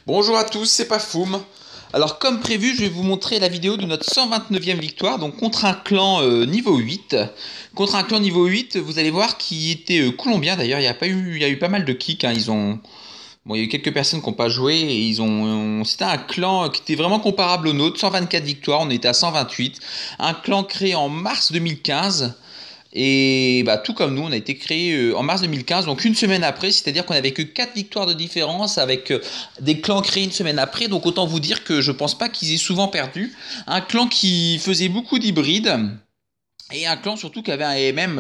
Bonjour à tous, c'est Pafoum. Alors comme prévu, je vais vous montrer la vidéo de notre 129e victoire, donc contre un clan niveau 8. Contre un clan niveau 8, vous allez voir qui était colombien d'ailleurs, il y a eu pas mal de kicks, hein. Bon, il y a eu quelques personnes qui n'ont pas joué et c'était un clan qui était vraiment comparable au nôtre, 124 victoires, on était à 128. Un clan créé en mars 2015. Et bah, tout comme nous, on a été créé en mars 2015, donc une semaine après, c'est-à-dire qu'on avait que 4 victoires de différence avec des clans créés une semaine après. Donc autant vous dire que je pense pas qu'ils aient souvent perdu. Un clan qui faisait beaucoup d'hybrides. Et un clan surtout qui avait un MM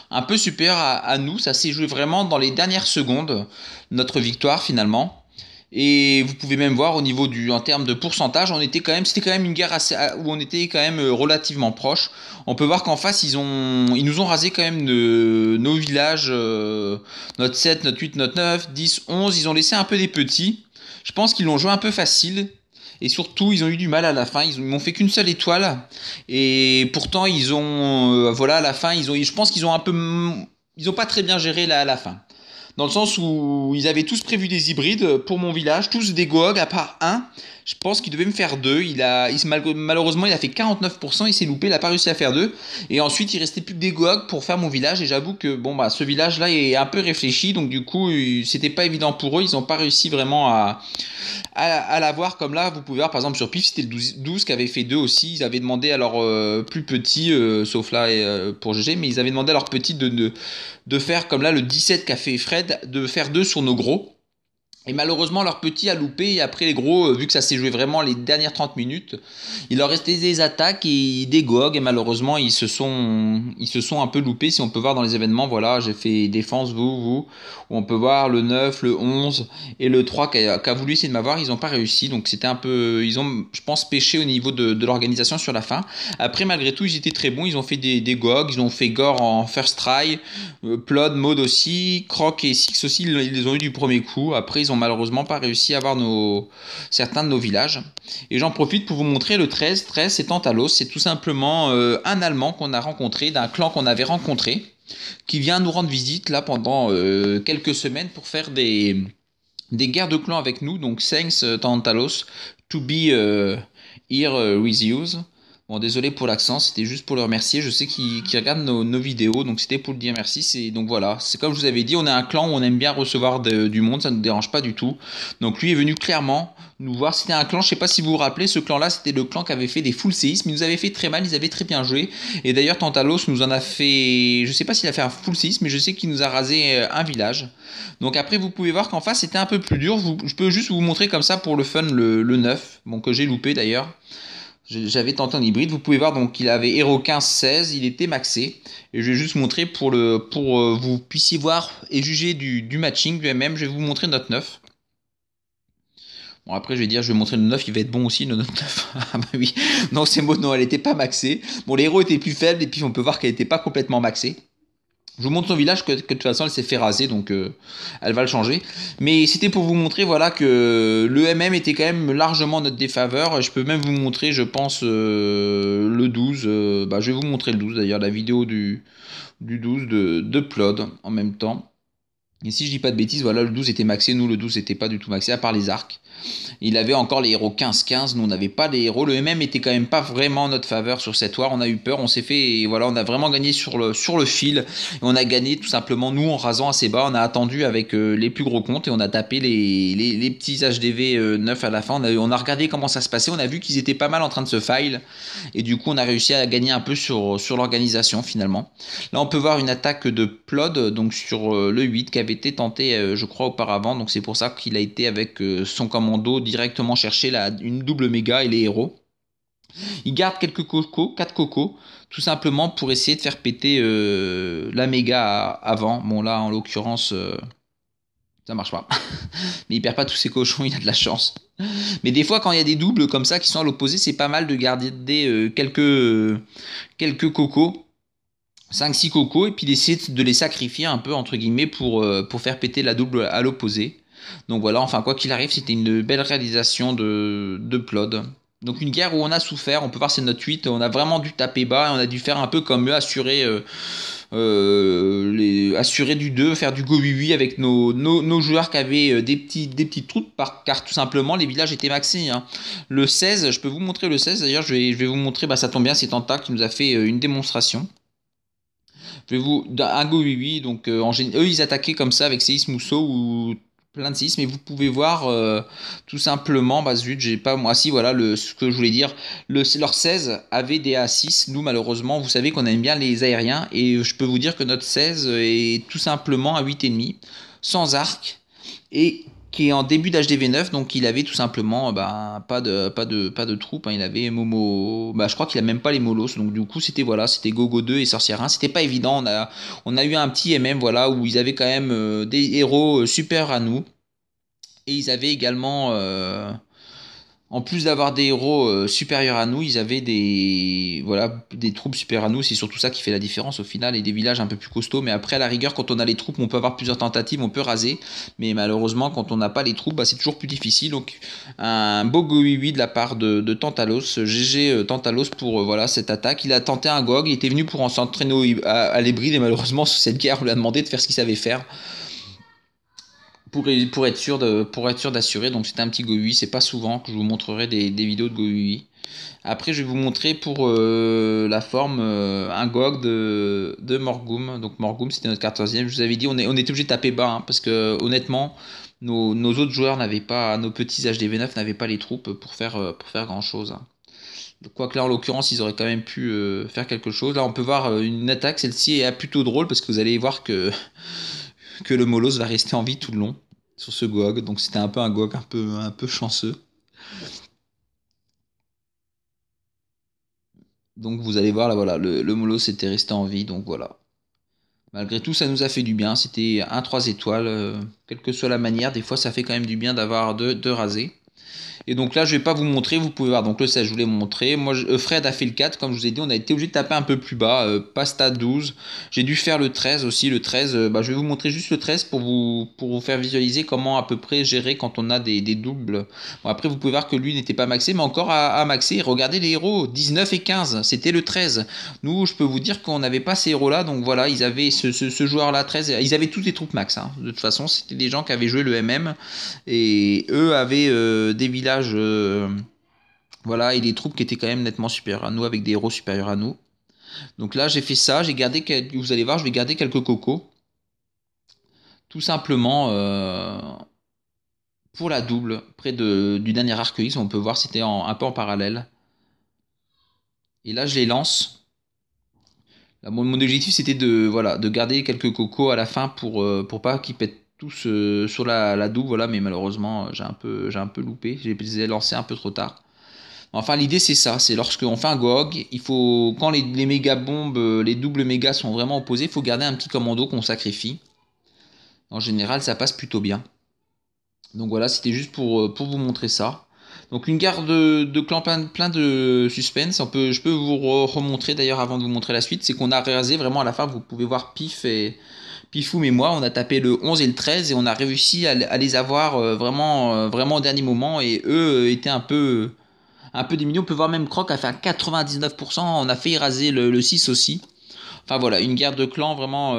un peu supérieur à nous. Ça s'est joué vraiment dans les dernières secondes, notre victoire finalement. Et vous pouvez même voir au niveau en termes de pourcentage, c'était quand même une guerre où on était quand même relativement proche. On peut voir qu'en face, ils nous ont rasé quand même nos villages, notre 7, notre 8, notre 9, 10, 11. Ils ont laissé un peu des petits. Je pense qu'ils l'ont joué un peu facile. Et surtout, ils ont eu du mal à la fin. Ils m'ont fait qu'une seule étoile. Et pourtant, voilà, à la fin, je pense qu'ils ont ils ont pas très bien géré à la fin. Dans le sens où ils avaient tous prévu des hybrides pour mon village, tous des GOG à part un. Je pense qu'il devait me faire deux. Malheureusement, il a fait 49%, il s'est loupé, il n'a pas réussi à faire deux. Et ensuite, il restait plus que des GOG pour faire mon village. Et j'avoue que bon, bah, ce village-là est un peu réfléchi. Donc du coup, c'était pas évident pour eux. Ils n'ont pas réussi vraiment à l'avoir comme là. Vous pouvez voir par exemple sur PIF, c'était le 12 qui avait fait deux aussi. Ils avaient demandé à leur plus petit, sauf là pour GG, mais ils avaient demandé à leur petit de faire comme là le 17 qu'a fait Fred, de faire deux sur nos gros. Et malheureusement, leur petit a loupé. Et après, les gros, vu que ça s'est joué vraiment les dernières 30 minutes, il leur restait des attaques et des GOG. Et malheureusement, ils se sont un peu loupés. Si on peut voir dans les événements, voilà, j'ai fait défense, où on peut voir le 9, le 11 et le 3 qui a voulu essayer de m'avoir. Ils n'ont pas réussi. Donc, c'était un peu. Ils ont, je pense, pêché au niveau de l'organisation sur la fin. Après, malgré tout, ils étaient très bons. Ils ont fait des GOG. Ils ont fait Gore en first try. Plod, Mode aussi. Croc et Six aussi, ils les ont eu du premier coup. Après, ils ont malheureusement pas réussi à avoir certains de nos villages. Et j'en profite pour vous montrer le 13. 13, c'est Tantalos. C'est tout simplement un Allemand qu'on a rencontré, d'un clan qu'on avait rencontré, qui vient nous rendre visite là pendant quelques semaines pour faire des guerres de clans avec nous. Donc, thanks Tantalos to be here with you. Bon, désolé pour l'accent, c'était juste pour le remercier. Je sais qu'il regarde nos vidéos, donc c'était pour le dire merci. Donc voilà, c'est comme je vous avais dit, on est un clan où on aime bien recevoir du monde, ça ne nous dérange pas du tout. Donc lui est venu clairement nous voir. C'était un clan, je sais pas si vous vous rappelez, ce clan-là, c'était le clan qui avait fait des full séismes. Ils nous avaient fait très mal, ils avaient très bien joué. Et d'ailleurs, Tantalos nous en a fait, je sais pas s'il a fait un full séisme, mais je sais qu'il nous a rasé un village. Donc après, vous pouvez voir qu'en face, c'était un peu plus dur. Je peux juste vous montrer comme ça pour le fun le 9, bon, que j'ai loupé d'ailleurs. J'avais tenté en hybride, vous pouvez voir donc il avait Hero 15-16, il était maxé. Et je vais juste montrer pour vous puissiez voir et juger du matching du MM, je vais vous montrer notre 9. Bon après je vais montrer le 9, il va être bon aussi le notre 9. Ah bah oui, non c'est bon, non elle était pas maxée. Bon les héros étaient plus faibles et puis on peut voir qu'elle était pas complètement maxée. Je vous montre son village que de toute façon elle s'est fait raser donc elle va le changer. Mais c'était pour vous montrer voilà que le MM était quand même largement notre défaveur. Je peux même vous montrer je pense le 12. Je vais vous montrer le 12 d'ailleurs la vidéo du 12 de Plod en même temps. Et si je dis pas de bêtises, voilà, le 12 était maxé, nous le 12 n'était pas du tout maxé, à part les arcs. Il avait encore les héros 15-15, nous on n'avait pas les héros. Le MM était quand même pas vraiment en notre faveur sur cette war, on a eu peur, on s'est fait, et voilà, on a vraiment gagné sur le fil. Et on a gagné tout simplement, nous en rasant assez bas, on a attendu avec les plus gros comptes et on a tapé les petits HDV 9 à la fin. On a regardé comment ça se passait, on a vu qu'ils étaient pas mal en train de se file. Et du coup on a réussi à gagner un peu sur l'organisation finalement. Là on peut voir une attaque de Plod, donc sur le 8 qui avait été tenté je crois auparavant, donc c'est pour ça qu'il a été avec son commando directement chercher une double méga et les héros. Il garde quelques cocos, 4 cocos, tout simplement pour essayer de faire péter la méga avant. Bon là en l'occurrence ça marche pas. Mais il perd pas tous ses cochons, il a de la chance. Mais des fois quand il y a des doubles comme ça qui sont à l'opposé, c'est pas mal de garder quelques cocos. 5-6 cocos et puis d'essayer de les sacrifier un peu entre guillemets pour faire péter la double à l'opposé. Donc voilà, enfin quoi qu'il arrive, c'était une belle réalisation de Plod. Donc une guerre où on a souffert, on peut voir c'est notre 8, on a vraiment dû taper bas, et on a dû faire un peu comme eux, assurer du 2, faire du go 8 avec nos joueurs qui avaient des petites troupes, car tout simplement les villages étaient maxés. Hein. Le 16, je peux vous montrer le 16, d'ailleurs je vais vous montrer, bah, ça tombe bien, c'est Tanta qui nous a fait une démonstration. Je vais vous, un go 8, donc eux ils attaquaient comme ça avec séisme mousseau ou plein de séismes, et vous pouvez voir tout simplement, bah zut, j'ai pas moi, si voilà ce que je voulais dire, leur 16 avait des A6, nous malheureusement, vous savez qu'on aime bien les aériens, et je peux vous dire que notre 16 est tout simplement à 8,5, sans arc, et qui est en début d'HDV9, donc il avait tout simplement bah, pas de troupes, hein, il avait Momo, bah, je crois qu'il a même pas les Molos, donc du coup c'était voilà, c'était Gogo 2 et Sorcière 1, c'était pas évident, on a eu un petit MM voilà, où ils avaient quand même des héros supérieurs à nous, et ils avaient également, en plus d'avoir des héros supérieurs à nous, ils avaient des troupes supérieures à nous. C'est surtout ça qui fait la différence au final, et des villages un peu plus costauds. Mais après, à la rigueur, quand on a les troupes, on peut avoir plusieurs tentatives, on peut raser. Mais malheureusement, quand on n'a pas les troupes, bah, c'est toujours plus difficile. Donc, un beau Goiwi de la part de Tantalos. GG Tantalos pour voilà, cette attaque. Il a tenté un GOG, il était venu pour en s'entraîner à l'hybride. Et malheureusement, sous cette guerre, on lui a demandé de faire ce qu'il savait faire. Pour être sûr d'assurer. Donc c'était un petit GoUI, c'est pas souvent que je vous montrerai des vidéos de GoUI. Après je vais vous montrer pour la forme un GOG de Morgum. Donc Morgum c'était notre 14e. Je vous avais dit on était obligé de taper bas hein, parce que honnêtement nos autres joueurs n'avaient pas, nos petits HDV9 n'avaient pas les troupes pour faire grand chose. Hein. Quoique là en l'occurrence ils auraient quand même pu faire quelque chose. Là on peut voir une attaque, celle-ci est plutôt drôle parce que vous allez voir que le Molos va rester en vie tout le long sur ce GOG. Donc c'était un peu un GOG un peu chanceux. Donc vous allez voir là voilà, le Molos était resté en vie. Donc voilà. Malgré tout, ça nous a fait du bien. C'était un 3 étoiles. Quelle que soit la manière, des fois ça fait quand même du bien d'avoir deux rasés. Et donc là, je vais pas vous montrer, vous pouvez voir. Donc le 16, je voulais vous montrer. Moi, Fred a fait le 4, comme je vous ai dit, on a été obligé de taper un peu plus bas. Pasta 12. J'ai dû faire le 13 aussi. Le 13, bah, je vais vous montrer juste le 13 pour vous faire visualiser comment à peu près gérer quand on a des doubles. Bon, après, vous pouvez voir que lui n'était pas maxé, mais encore à maxer. Regardez les héros, 19 et 15, c'était le 13. Nous, je peux vous dire qu'on n'avait pas ces héros-là. Donc voilà, ils avaient ce joueur-là, 13. Ils avaient toutes les troupes max. Hein. De toute façon, c'était des gens qui avaient joué le MM. Et eux avaient des villages voilà, et des troupes qui étaient quand même nettement supérieures à nous, avec des héros supérieurs à nous. Donc là, j'ai fait ça, j'ai gardé, vous allez voir, je vais garder quelques cocos. Tout simplement pour la double, près du dernier arc X, on peut voir c'était un peu en parallèle. Et là, je les lance. Là, mon objectif, c'était voilà, de garder quelques cocos à la fin pour pas qu'ils pètent tous sur la double, voilà, mais malheureusement, j'ai un peu loupé, j'ai les ai lancés un peu trop tard. Enfin, l'idée c'est ça, c'est lorsqu'on fait un GOG, il faut, quand les méga bombes, les doubles mégas sont vraiment opposés, il faut garder un petit commando qu'on sacrifie. En général, ça passe plutôt bien. Donc voilà, c'était juste pour vous montrer ça. Donc une guerre de clans plein de suspense. Je peux vous remontrer d'ailleurs avant de vous montrer la suite. C'est qu'on a rasé vraiment à la fin, vous pouvez voir Pifoum et moi, on a tapé le 11 et le 13 et on a réussi à les avoir vraiment au dernier moment. Et eux étaient un peu diminué. On peut voir même Croc a fait à 99%. On a fait raser le 6 aussi. Enfin voilà, une guerre de clans vraiment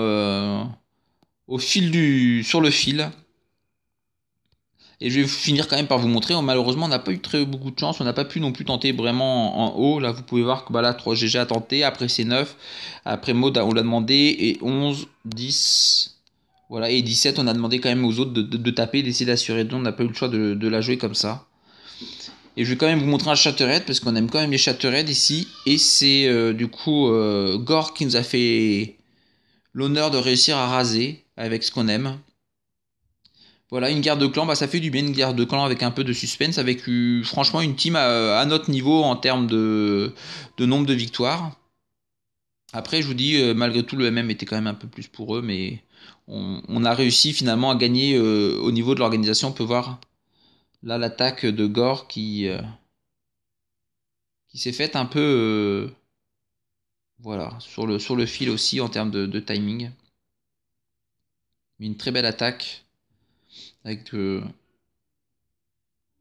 sur le fil. Et je vais finir quand même par vous montrer. Malheureusement, on n'a pas eu beaucoup de chance. On n'a pas pu non plus tenter vraiment en haut. Là, vous pouvez voir que bah, là, 3GG a tenté. Après, c'est 9. Après, Maud, on l'a demandé. Et 11, 10. Voilà. Et 17, on a demandé quand même aux autres de taper, d'essayer d'assurer. Donc, on n'a pas eu le choix de la jouer comme ça. Et je vais quand même vous montrer un Chattered parce qu'on aime quand même les Chattered ici. Et c'est du coup Gore qui nous a fait l'honneur de réussir à raser avec ce qu'on aime. Voilà, une guerre de clans, bah ça fait du bien, une guerre de clans avec un peu de suspense, avec franchement une team à notre niveau en termes de nombre de victoires. Après, je vous dis, malgré tout, le MM était quand même un peu plus pour eux, mais on a réussi finalement à gagner au niveau de l'organisation. On peut voir là l'attaque de Gore qui s'est faite un peu voilà, sur le fil aussi en termes de timing. Mais une très belle attaque avec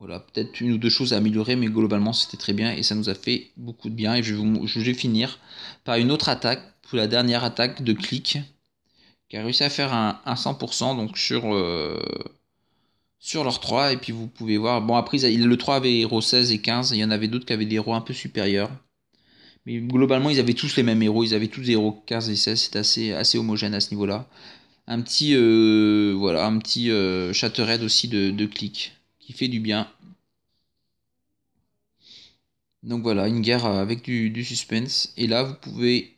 Voilà, peut-être une ou deux choses à améliorer, mais globalement c'était très bien et ça nous a fait beaucoup de bien. Et je vais finir par une autre attaque, pour la dernière attaque de clic, qui a réussi à faire un 100% donc sur leur 3. Et puis vous pouvez voir, bon après le 3 avait héros 16 et 15, il y en avait d'autres qui avaient des héros un peu supérieurs. Mais globalement ils avaient tous les mêmes héros, ils avaient tous des héros 15 et 16, c'était assez homogène à ce niveau-là. Un petit, voilà, un petit Shattered aussi de clic, qui fait du bien. Donc voilà, une guerre avec du suspense. Et là, vous pouvez.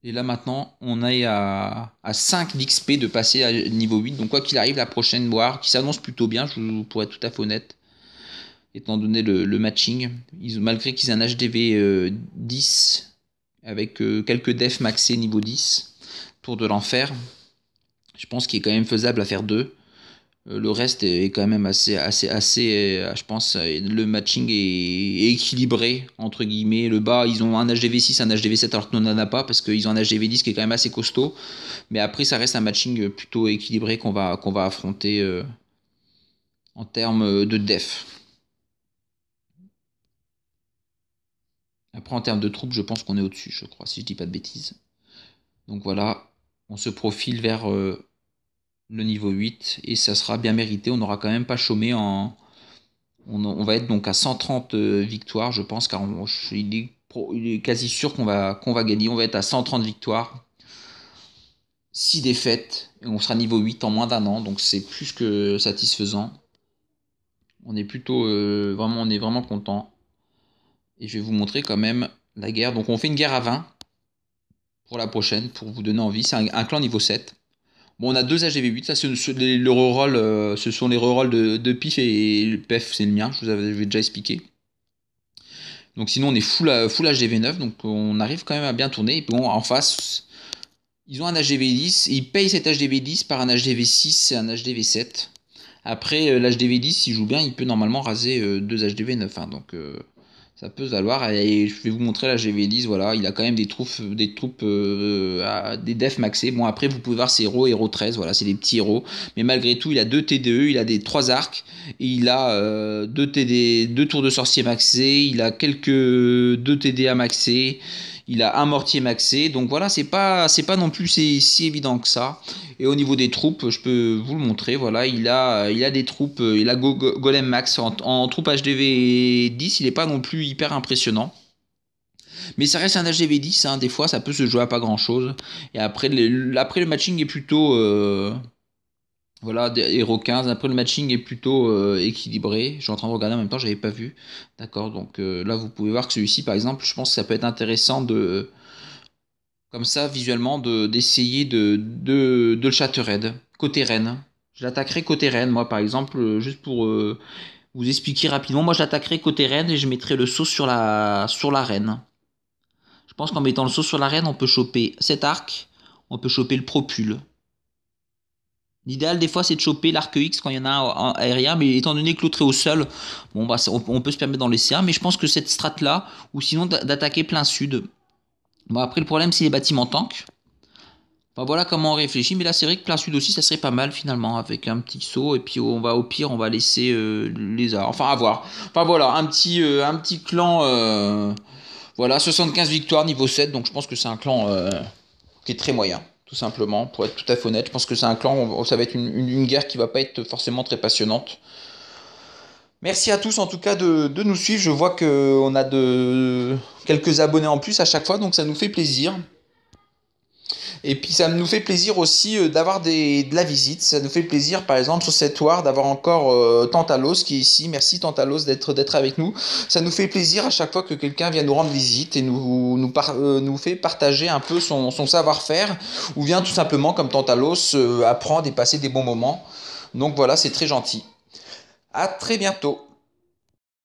Et là maintenant, on est à 5 d'XP de passer à niveau 8. Donc quoi qu'il arrive, la prochaine War, qui s'annonce plutôt bien, pour être tout à fait honnête, étant donné le matching. Malgré qu'ils aient un HDV 10, avec quelques defs maxés niveau 10, Tour de l'Enfer, je pense qu'il est quand même faisable à faire 2. Le reste est quand même je pense, le matching est équilibré, entre guillemets. Le bas, ils ont un HDV 6, un HDV 7, alors que nous, on n'en a pas, parce qu'ils ont un HDV 10 qui est quand même assez costaud. Mais après, ça reste un matching plutôt équilibré qu'on va affronter en termes de def. Après, en termes de troupes, je pense qu'on est au-dessus, je crois, si je dis pas de bêtises. Donc voilà, on se profile vers le niveau 8, et ça sera bien mérité. On n'aura quand même pas chômé on va être donc à 130 victoires, je pense, car il est quasi sûr qu'on va gagner. On va être à 130 victoires, 6 défaites, et on sera niveau 8 en moins d'un an, donc c'est plus que satisfaisant. On est plutôt on est vraiment content. Et je vais vous montrer quand même la guerre. Donc on fait une guerre à 20 pour la prochaine, pour vous donner envie. C'est un clan niveau 7. Bon, on a deux AGV 8, ça ce sont les rerolls de Pif et Pef, c'est le mien, je vous avais déjà expliqué. Donc sinon on est full HDV 9, donc on arrive quand même à bien tourner. Et bon, en face, ils ont un HDV 10, et ils payent cet HDV 10 par un HDV 6 et un HDV 7. Après, l'HDV 10, s'il joue bien, il peut normalement raser deux HDV 9, hein, donc ça peut se valoir. Et je vais vous montrer l'HDV 10, voilà, il a quand même des troupes des defs maxés. Bon, après, vous pouvez voir ses héros 13, voilà, c'est des petits héros. Mais malgré tout, il a 2 TDE, il a des 3 arcs, et il a 2 TD, 2 tours de sorcier maxés, il a quelques 2 TDA maxés, il a un mortier maxé. Donc voilà, c'est pas non plus si évident que ça. Et au niveau des troupes, je peux vous le montrer, voilà, il a des troupes, il a Golem Max en troupe HDV 10, il n'est pas non plus hyper impressionnant. Mais ça reste un HDV 10, hein, des fois ça peut se jouer à pas grand chose. Et après, le matching est plutôt... voilà, Hero 15, après le matching est plutôt équilibré. Je suis en train de regarder en même temps, j'avais pas vu. D'accord, donc là vous pouvez voir que celui-ci par exemple, je pense que ça peut être intéressant de... Comme ça, visuellement, d'essayer de le Shattered. Côté Rennes. Je l'attaquerai côté Rennes, moi, par exemple, juste pour vous expliquer rapidement. Moi, je l'attaquerai côté Rennes et je mettrai le saut sur la Reine. Je pense qu'en mettant le saut sur la Reine, on peut choper cet arc, on peut choper le Propul. L'idéal, des fois, c'est de choper l'arc X quand il y en a un aérien, mais étant donné que l'autre est au sol, bon, bah, on peut se permettre d'en laisser un. Mais je pense que cette strat-là, ou sinon d'attaquer plein sud. Bon, après, le problème, c'est les bâtiments tanks. Enfin, voilà comment on réfléchit, mais là c'est vrai que plein sud aussi ça serait pas mal finalement avec un petit saut et puis au pire on va laisser les arts. Enfin à voir. Enfin voilà, un petit clan voilà, 75 victoires niveau 7, donc je pense que c'est un clan qui est très moyen, tout simplement, pour être tout à fait honnête. Je pense que c'est un clan, ça va être une guerre qui va pas être forcément très passionnante. Merci à tous en tout cas de nous suivre. Je vois qu'on a quelques abonnés en plus à chaque fois, donc ça nous fait plaisir. Et puis ça nous fait plaisir aussi d'avoir de la visite. Ça nous fait plaisir par exemple sur cette war d'avoir encore Tantalos qui est ici. Merci Tantalos d'être avec nous. Ça nous fait plaisir à chaque fois que quelqu'un vient nous rendre visite et nous fait partager un peu son savoir-faire. Ou vient tout simplement comme Tantalos apprendre et passer des bons moments. Donc voilà, c'est très gentil. À très bientôt.